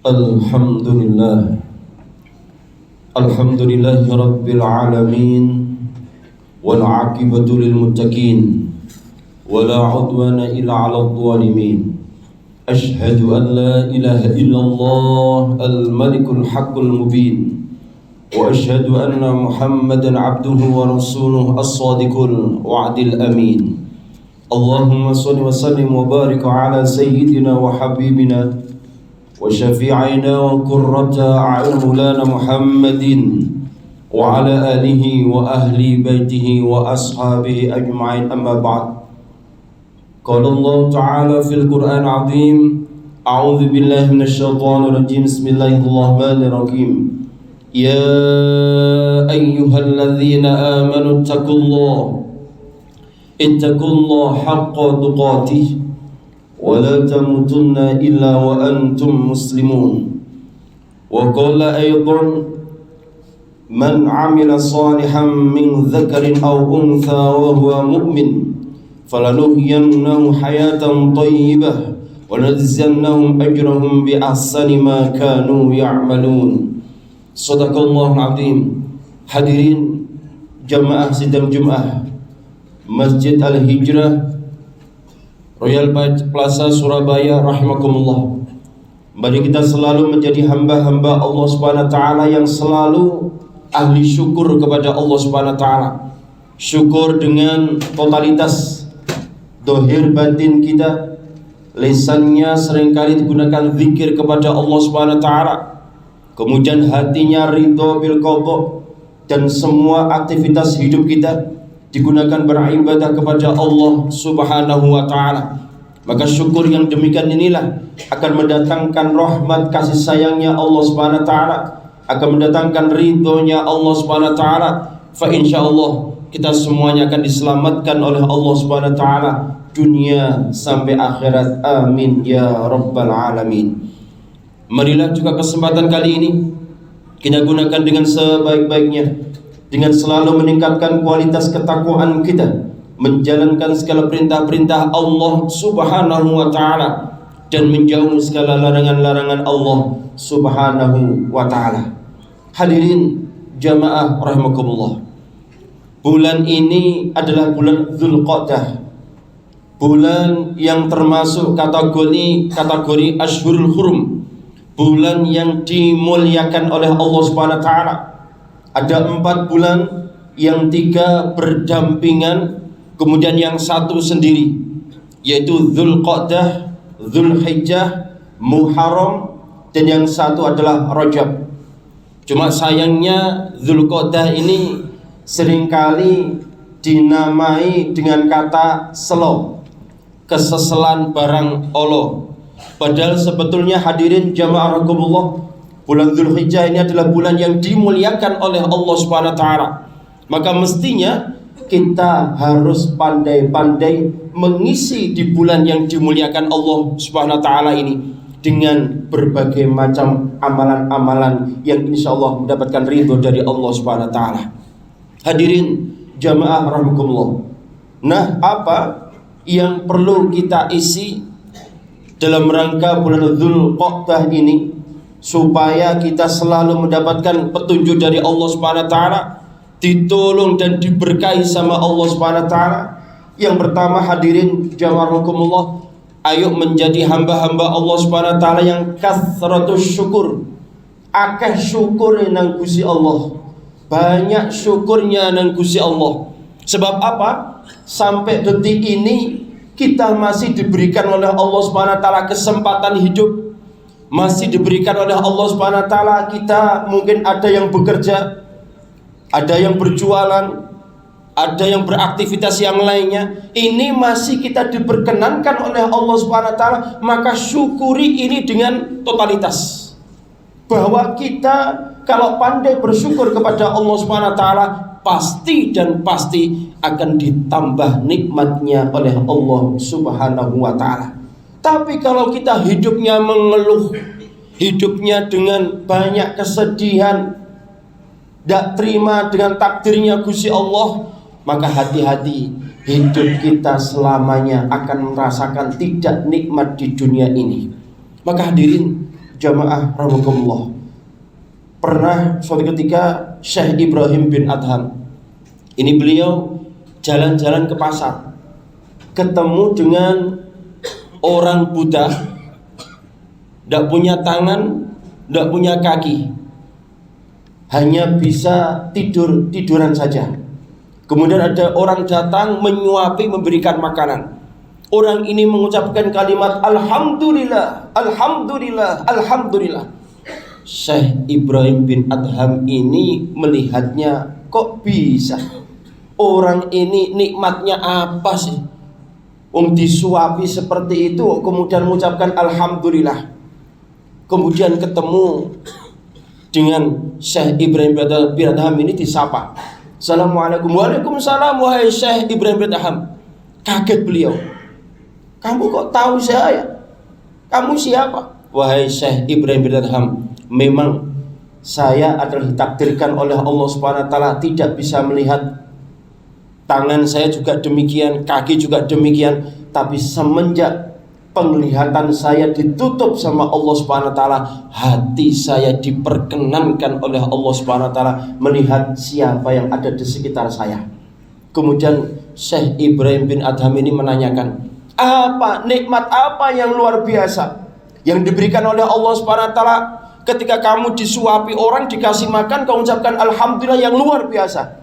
Alhamdulillah Alhamdulillahi Rabbil Alamin wal aqibatu lil muttaqin wala udwana illa 'alal zalimin. Ashhadu an la ilaha illallah al-malikul haqqul mubin wa ashhadu anna Muhammadan 'abduhu wa rasuluhu as-sadiqul wa'dil amin. Allahumma shalli wa sallim wa barik ala sayyidina wa habibina wa syafi'ina wa qurrata a'yunina Muhammadin wa ala alihi wa ahli baitihi wa ashabihi ajma'in, amma ba'd. Qala Allah Ta'ala fil Qur'an 'azim, a'udzu billahi minasy syaithanir rajim, bismillahirrahmanirrahim. Ya ayyuhalladzina amanu ittaqullaha haqqa tuqatih wa la tamutunna illa wa antum muslimun. Wa qala aydan man 'amila salihan min dzakarin aw untha wa huwa mu'min falanuhyiyannahu hayatan thayyibah wa najziyannahum ajrahum bi ahsani ma kanu ya'malun. Shadaqallahul 'azim. Hadirin jamaah sidang Jumat Masjid Al-Hijrah Royal Plaza Surabaya rahimakumullah. Mari kita selalu menjadi hamba-hamba Allah Subhanahu wa taala yang selalu ahli syukur kepada Allah Subhanahu wa taala. Syukur dengan totalitas dohir batin kita, lisannya seringkali digunakan zikir kepada Allah Subhanahu wa taala. Kemudian hatinya ridho bil qada, dan semua aktivitas hidup kita digunakan beribadah kepada Allah Subhanahu wa taala. Maka syukur yang demikian inilah akan mendatangkan rahmat kasih sayangnya Allah Subhanahu wa taala, akan mendatangkan ridhonya Allah Subhanahu wa taala. Fa insyaallah kita semuanya akan diselamatkan oleh Allah Subhanahu wa taala dunia sampai akhirat. Amin ya rabbal alamin. Marilah juga kesempatan kali ini kita gunakan dengan sebaik-baiknya, dengan selalu meningkatkan kualitas ketakwaan kita, menjalankan segala perintah-perintah Allah Subhanahu wa taala dan menjauhi segala larangan-larangan Allah Subhanahu wa taala. Hadirin jamaah rahimakumullah. Bulan ini adalah bulan Dzulqa'dah. Bulan yang termasuk kategori Ashhurul Hurum. Bulan yang dimuliakan oleh Allah Subhanahu wa taala. Ada 4 bulan, yang 3 berdampingan, kemudian yang 1 sendiri, yaitu Dzulqa'dah, Dzulhijjah, Muharram, dan yang 1 adalah Rajab. Cuma sayangnya Dzulqa'dah ini seringkali dinamai dengan kata selo, keseselan barang Allah. Padahal sebetulnya hadirin jamaah rahimakumullah, bulan Dzulhijjah ini adalah bulan yang dimuliakan oleh Allah Subhanahu wa taala. Maka mestinya kita harus pandai-pandai mengisi di bulan yang dimuliakan Allah Subhanahu wa taala ini dengan berbagai macam amalan-amalan yang insyaallah mendapatkan ridho dari Allah Subhanahu wa taala. Hadirin jamaah rahimakumullah. Nah, apa yang perlu kita isi dalam rangka bulan Dzulqa'dah ini supaya kita selalu mendapatkan petunjuk dari Allah Subhanahu wa taala, ditolong dan diberkahi sama Allah Subhanahu wa taala? Yang pertama hadirin jamaah rahimakumullah, ayo menjadi hamba-hamba Allah Subhanahu wa taala yang kathratus syukur. Akeh syukur nang Gusti Allah. Banyak syukurnya nang Gusti Allah. Sebab apa? Sampai detik ini kita masih diberikan oleh Allah Subhanahu wa taala kesempatan hidup. Masih diberikan oleh Allah Subhanahu wa taala, kita mungkin ada yang bekerja, ada yang berjualan, ada yang beraktivitas yang lainnya. Ini masih kita diperkenankan oleh Allah Subhanahu wa taala, maka syukuri ini dengan totalitas. Bahwa kita kalau pandai bersyukur kepada Allah Subhanahu wa taala, pasti dan pasti akan ditambah nikmatnya oleh Allah Subhanahu wa taala. Tapi kalau kita hidupnya mengeluh, hidupnya dengan banyak kesedihan, tidak terima dengan takdirnya Gusti Allah, maka hati-hati, hidup kita selamanya akan merasakan tidak nikmat di dunia ini. Maka hadirin jamaah rahimakumullah, pernah suatu ketika Syekh Ibrahim bin Adham ini beliau jalan-jalan ke pasar, ketemu dengan orang buta, tidak punya tangan, tidak punya kaki, hanya bisa tiduran saja. Kemudian ada orang datang menyuapi, memberikan makanan. Orang ini mengucapkan kalimat Alhamdulillah, Alhamdulillah, Alhamdulillah. Syekh Ibrahim bin Adham ini melihatnya, kok bisa? Orang ini nikmatnya apa sih? Disuapi seperti itu kemudian mengucapkan Alhamdulillah. Kemudian ketemu dengan Syekh Ibrahim bin Adham ini, disapa, Assalamualaikum. Waalaikumsalam wahai Syekh Ibrahim bin Adham. Kaget beliau, kamu kok tahu saya? Kamu siapa? Wahai Syekh Ibrahim bin Adham, memang saya adalah ditakdirkan oleh Allah Subhanahu wa taala tidak bisa melihat. Tangan saya juga demikian, kaki juga demikian. Tapi semenjak penglihatan saya ditutup sama Allah Subhanahu wa taala, hati saya diperkenankan oleh Allah Subhanahu wa taala melihat siapa yang ada di sekitar saya. Kemudian Syekh Ibrahim bin Adham ini menanyakan, apa nikmat apa yang luar biasa yang diberikan oleh Allah Subhanahu wa taala ketika kamu disuapi orang, dikasih makan, kau ucapkan Alhamdulillah yang luar biasa.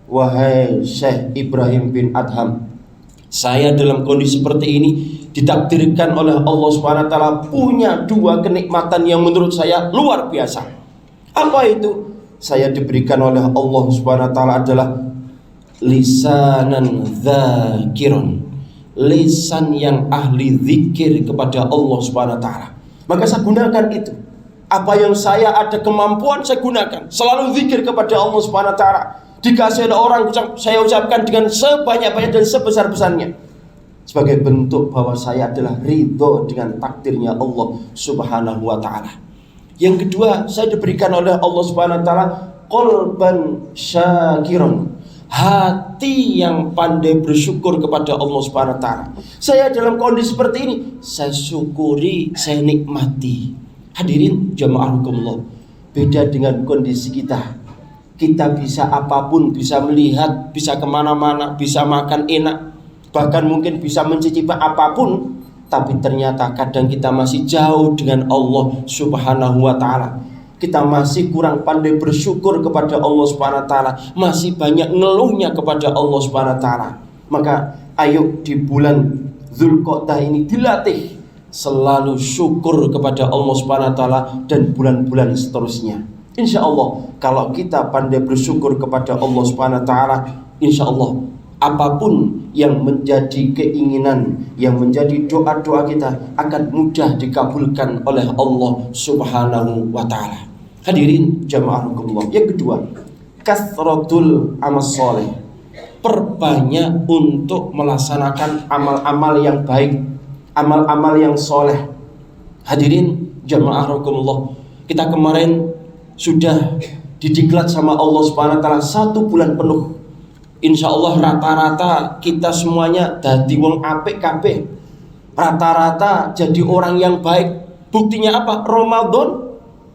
Wahai Syekh Ibrahim bin Adham, saya dalam kondisi seperti ini ditakdirkan oleh Allah Subhanahu wa taala punya dua kenikmatan yang menurut saya luar biasa. Apa itu? Saya diberikan oleh Allah Subhanahu wa taala adalah lisanan dzakirun, lisan yang ahli zikir kepada Allah Subhanahu wa taala. Maka saya gunakan itu. Apa yang saya ada kemampuan saya gunakan, selalu zikir kepada Allah Subhanahu wa taala. Dikasih ada orang, saya ucapkan dengan sebanyak-banyaknya dan sebesar-besarnya, sebagai bentuk bahwa saya adalah ridho dengan takdirnya Allah Subhanahu wa taala. Yang kedua, saya diberikan oleh Allah Subhanahu wa taala qalban syakiran, hati yang pandai bersyukur kepada Allah Subhanahu wa taala. Saya dalam kondisi seperti ini, saya syukuri, saya nikmati. Hadirin jamaah rahimakumullah, beda dengan kondisi kita. Kita bisa apapun, bisa melihat, bisa kemana-mana, bisa makan enak, bahkan mungkin bisa mencicipi apapun, tapi ternyata kadang kita masih jauh dengan Allah Subhanahu wa taala. Kita masih kurang pandai bersyukur kepada Allah Subhanahu wa taala, masih banyak ngeluhnya kepada Allah Subhanahu wa taala. Maka ayo di bulan Dzulqa'dah ini dilatih selalu syukur kepada Allah Subhanahu wa taala dan bulan-bulan seterusnya. Insya Allah kalau kita pandai bersyukur kepada Allah Subhanahu wa taala, insya Allah apapun yang menjadi keinginan, yang menjadi doa-doa kita akan mudah dikabulkan oleh Allah Subhanahu wa taala. Hadirin jamaah rahimakumullah. Yang kedua, kasratul amal soleh, perbanyak untuk melaksanakan amal-amal yang baik, amal-amal yang soleh. Hadirin jamaah rahimakumullah, kita kemarin sudah didiklat sama Allah Subhanahu wa taala 1 bulan penuh. Insya Allah rata-rata kita semuanya dadi wong apik kabeh. Rata-rata jadi orang yang baik. Buktinya apa? Ramadan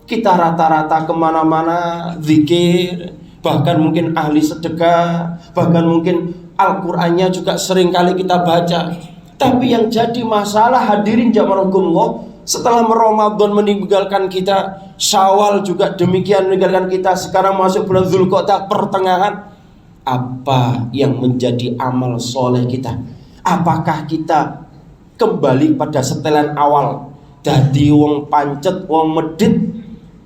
kita rata-rata kemana-mana zikir, bahkan mungkin ahli sedekah, bahkan mungkin Al-Qur'annya juga sering kali kita baca. Tapi yang jadi masalah hadirin jamaah rahimakumullah, setelah Ramadan meninggalkan kita, Syawal juga demikian meninggalkan kita, sekarang masuk bulan Dzulqa'dah pertengahan, apa yang menjadi amal soleh kita? Apakah kita kembali pada setelan awal, dadi wong pancet, wong medit,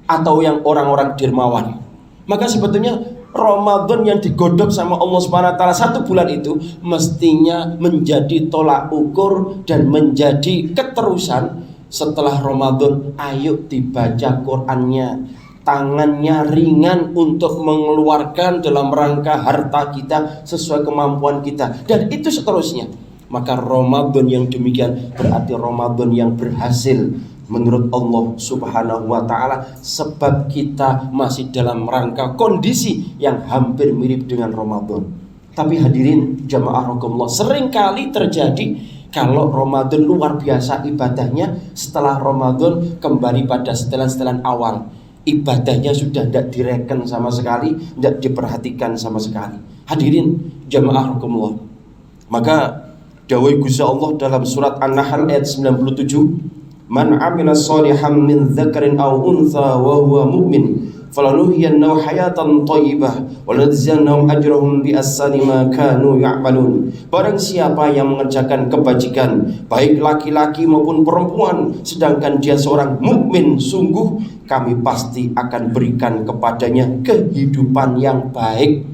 atau yang orang-orang dermawan? Maka sebetulnya Ramadan yang digodok sama Allah Subhanahu wa taala 1 bulan itu mestinya menjadi tolak ukur dan menjadi keterusan. Setelah Ramadan, ayo dibaca Qur'annya, tangannya ringan untuk mengeluarkan dalam rangka harta kita sesuai kemampuan kita, dan itu seterusnya. Maka Ramadan yang demikian berarti Ramadan yang berhasil menurut Allah Subhanahu wa taala, sebab kita masih dalam rangka kondisi yang hampir mirip dengan Ramadan. Tapi hadirin jamaah rahimakumullah, seringkali terjadi Kalau Ramadan luar biasa ibadahnya, setelah Ramadan kembali pada setelan-setelan awal. Ibadahnya sudah tidak direken sama sekali, tidak diperhatikan sama sekali. Hadirin jamaah rahimakumullah. Maka dawai Gusti Allah dalam surat An-Nahl ayat 97, "Man 'amila shalihan min dzakarin aw untha wa huwa mu'min falanuhyiyannahu hayatan thayyibah wa lanajziyannahum ajrahum bi ahsani ma kanu ya'malun." Barang siapa yang mengerjakan kebajikan, baik laki-laki maupun perempuan, sedangkan dia seorang mukmin, sungguh kami pasti akan berikan kepadanya kehidupan yang baik,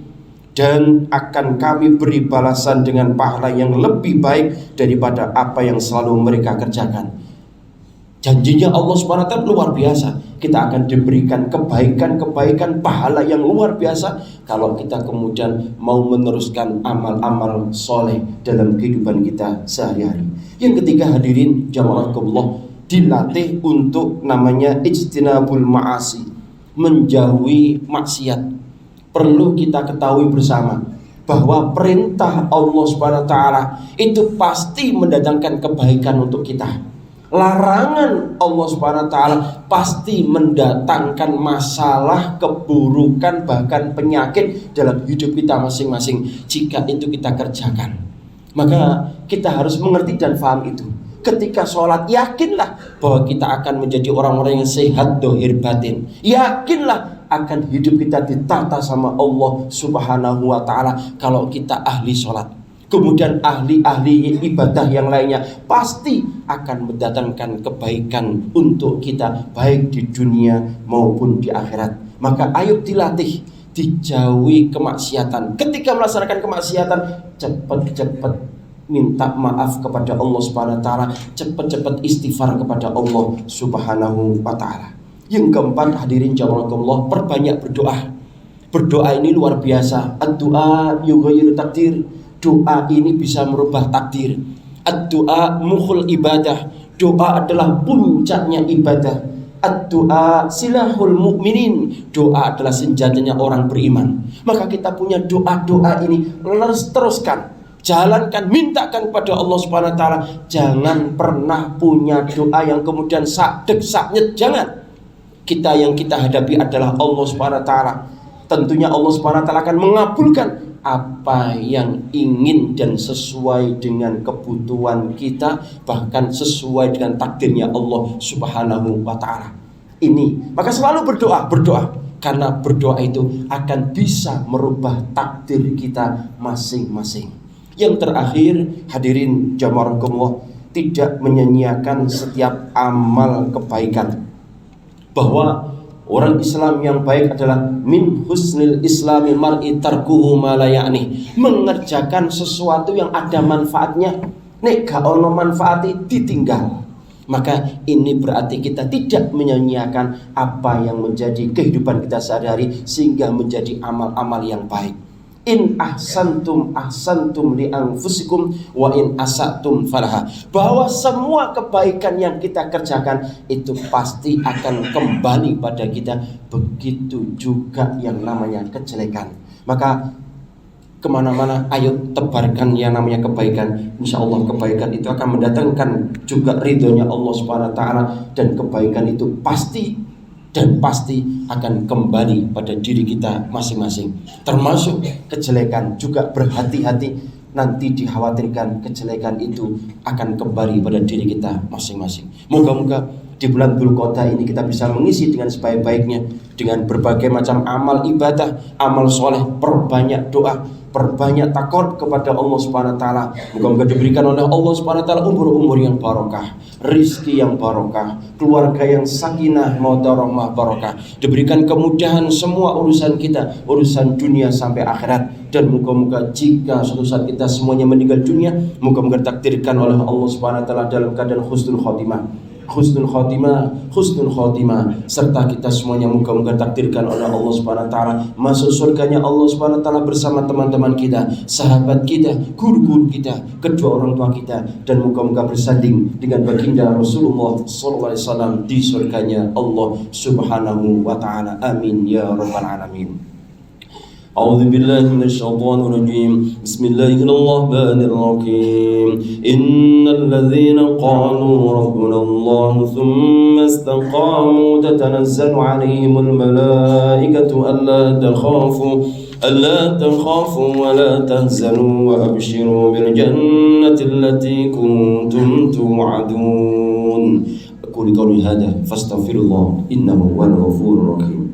dan akan kami beri balasan dengan pahala yang lebih baik daripada apa yang selalu mereka kerjakan. Janjinya Allah SWT luar biasa. Kita akan diberikan kebaikan-kebaikan, pahala yang luar biasa kalau kita kemudian mau meneruskan amal-amal soleh dalam kehidupan kita sehari-hari. Yang ketiga, hadirin jamaah Allah, dilatih untuk namanya ijtinabul ma'asi, menjauhi maksiat. Perlu kita ketahui bersama bahwa perintah Allah SWT itu pasti mendatangkan kebaikan untuk kita. Larangan Allah SWT pasti mendatangkan masalah, keburukan, bahkan penyakit dalam hidup kita masing-masing jika itu kita kerjakan. Maka kita harus mengerti dan paham itu. Ketika sholat, yakinlah bahwa kita akan menjadi orang-orang yang sehat dohir batin. Yakinlah akan hidup kita ditata sama Allah Subhanahu wa ta'ala kalau kita ahli sholat. Kemudian ahli-ahli ibadah yang lainnya pasti akan mendatangkan kebaikan untuk kita, baik di dunia maupun di akhirat. Maka ayo dilatih, dijauhi kemaksiatan. Ketika melaksanakan kemaksiatan, cepat-cepat minta maaf kepada Allah Subhanahu wa ta'ala, cepat-cepat istighfar kepada Allah Subhanahu wa ta'ala. Yang keempat, hadirin jamaah Allah, perbanyak berdoa. Berdoa ini luar biasa. Ad-du'a yughayyiru takdir. Doa ini bisa merubah takdir. Ad-du'a mukhul ibadah. Doa adalah puncaknya ibadah. Ad-du'a silahul mu'minin. Doa adalah senjatanya orang beriman. Maka kita punya doa-doa ini, harus teruskan, jalankan, mintakan kepada Allah Subhanahu wa ta'ala. Jangan pernah punya doa yang kemudian sakdek saknyet, jangan. Kita yang kita hadapi adalah Allah Subhanahu wa ta'ala. Tentunya Allah Subhanahu wa ta'ala akan mengabulkan apa yang ingin dan sesuai dengan kebutuhan kita, bahkan sesuai dengan takdirnya Allah Subhanahu wa ta'ala. Ini, maka selalu berdoa, karena berdoa itu akan bisa merubah takdir kita masing-masing. Yang terakhir, hadirin jamaah Allah, tidak menyanyiakan setiap amal kebaikan. Bahwa orang Islam yang baik adalah min husnil islami mar'i tarkuhu ma la ya'ni, mengerjakan sesuatu yang ada manfaatnya, nek gak ono manfaati ditinggal. Maka ini berarti kita tidak menyanyiakan apa yang menjadi kehidupan kita sehari-hari sehingga menjadi amal-amal yang baik. In ahsantum ahsantum li anfusikum wa in asatum falaha. Bahwa semua kebaikan yang kita kerjakan itu pasti akan kembali pada kita. Begitu juga yang namanya kejelekan. Maka kemana-mana ayo tebarkan yang namanya kebaikan. Insya Allah kebaikan itu akan mendatangkan juga ridhonya Allah Subhanahu wa ta'ala. Dan kebaikan itu pasti dan pasti akan kembali pada diri kita masing-masing. Termasuk kejelekan juga berhati-hati, nanti dikhawatirkan kejelekan itu akan kembali pada diri kita masing-masing. Moga-moga di bulan Dzulqa'dah ini kita bisa mengisi dengan sebaik-baiknya dengan berbagai macam amal ibadah, amal soleh, perbanyak doa, perbanyak takut kepada Allah Subhanahu wa ta'ala. Moga-moga diberikan oleh Allah Subhanahu wa ta'ala umur-umur yang barokah, rizki yang barokah, keluarga yang sakinah mawaddah rahmah barokah, diberikan kemudahan semua urusan kita, urusan dunia sampai akhirat. Dan moga-moga jika suatu saat kita semuanya meninggal dunia, moga-moga ditakdirkan oleh Allah Subhanahu wa ta'ala dalam keadaan husnul khotimah, serta kita semuanya moga-moga takdirkan oleh Allah Subhanahu wa ta'ala masuk surganya Allah Subhanahu wa ta'ala bersama teman-teman kita, sahabat kita, guru-guru kita, kedua orang tua kita, dan moga-moga bersanding dengan baginda Rasulullah sallallahu alaihi wasallam di surganya Allah Subhanahu wa ta'ala. Amin ya rabbal alamin. أعوذ بالله من الشيطان الرجيم. بسم الله الرحمن الرحيم. إن الذين قالوا ربنا الله ثم استقاموا تتنزل عليهم الملائكة ألا تخافوا ولا تهزنوا وأبشروا بالجنة التي كنتم توعدون. أقول قولي هذا فاستغفر الله إنه هو الغفور الرحيم.